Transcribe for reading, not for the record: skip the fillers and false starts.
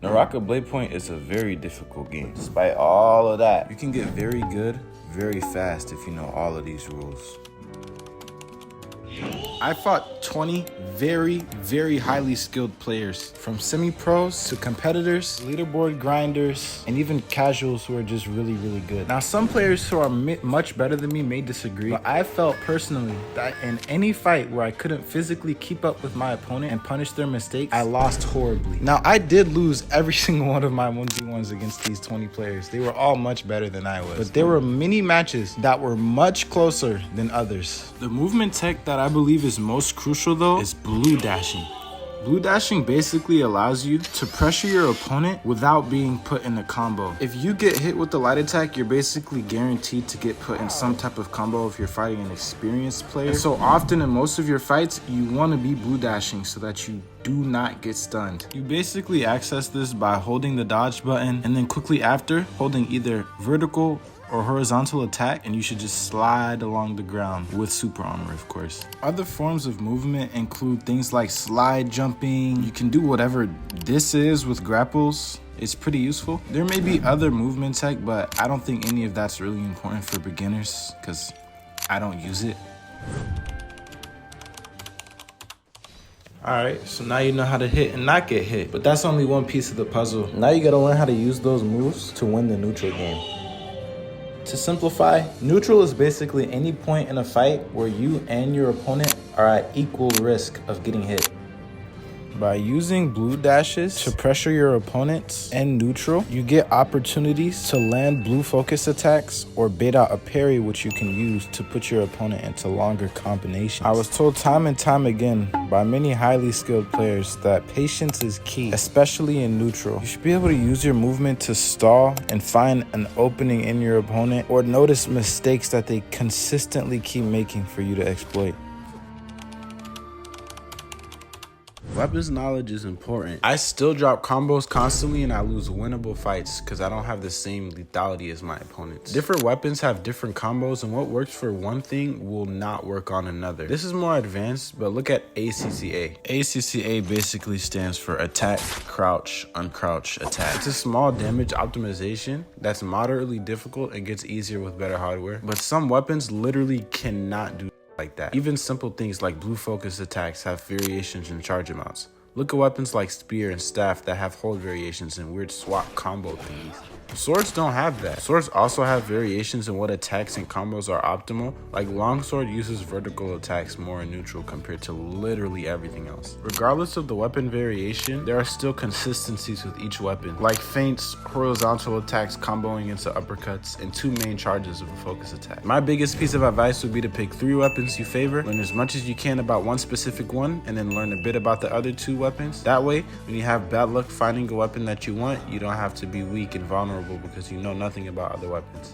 Naraka Bladepoint is a very difficult game. Despite all of that, you can get very good very fast if you know all of these rules. I fought 20 very highly skilled players, from semi-pros to competitors, leaderboard grinders, and even casuals who are just really good. Now, some players who are much better than me may disagree, but I felt personally that in any fight where I couldn't physically keep up with my opponent and punish their mistakes, I lost horribly. Now, I did lose every single one of my 1v1s against these 20 players. They were all much better than I was, but there were many matches that were much closer than others. The movement tech that I believe is most crucial though is blue dashing. Blue dashing basically allows you to pressure your opponent without being put in a combo. If you get hit with the light attack, you're basically guaranteed to get put in some type of combo if you're fighting an experienced player. And so often in most of your fights, you want to be blue dashing so that you do not get stunned. You basically access this by holding the dodge button and then quickly after holding either vertical or horizontal attack, and you should just slide along the ground with super armor, of course. Other forms of movement include things like slide jumping. You can do whatever this is with grapples. It's pretty useful. There may be other movement tech, but I don't think any of that's really important for beginners because I don't use it. Alright, so now you know how to hit and not get hit, but that's only one piece of the puzzle. Now you gotta learn how to use those moves to win the neutral game. To simplify, neutral is basically any point in a fight where you and your opponent are at equal risk of getting hit. By using blue dashes to pressure your opponents and neutral, you get opportunities to land blue focus attacks or bait out a parry which you can use to put your opponent into longer combinations. I was told time and time again by many highly skilled players that patience is key, especially in neutral. You should be able to use your movement to stall and find an opening in your opponent or notice mistakes that they consistently keep making for you to exploit. Weapons knowledge is important. I still drop combos constantly and I lose winnable fights because I don't have the same lethality as my opponents. Different weapons have different combos and what works for one thing will not work on another. This is more advanced, but look at ACCA. ACCA basically stands for attack, crouch, uncrouch, attack. It's a small damage optimization that's moderately difficult and gets easier with better hardware, but some weapons literally cannot do like that. Even simple things like blue focus attacks have variations in charge amounts. Look at weapons like spear and staff that have hold variations and weird swap combo thingies. Swords don't have that. Swords also have variations in what attacks and combos are optimal. Like longsword uses vertical attacks more in neutral compared to literally everything else. Regardless of the weapon variation, there are still consistencies with each weapon, like feints, horizontal attacks comboing into uppercuts, and two main charges of a focus attack. My biggest piece of advice would be to pick 3 weapons you favor, learn as much as you can about one specific one, and then learn a bit about the other 2 weapons. That way, when you have bad luck finding a weapon that you want, you don't have to be weak and vulnerable because you know nothing about other weapons.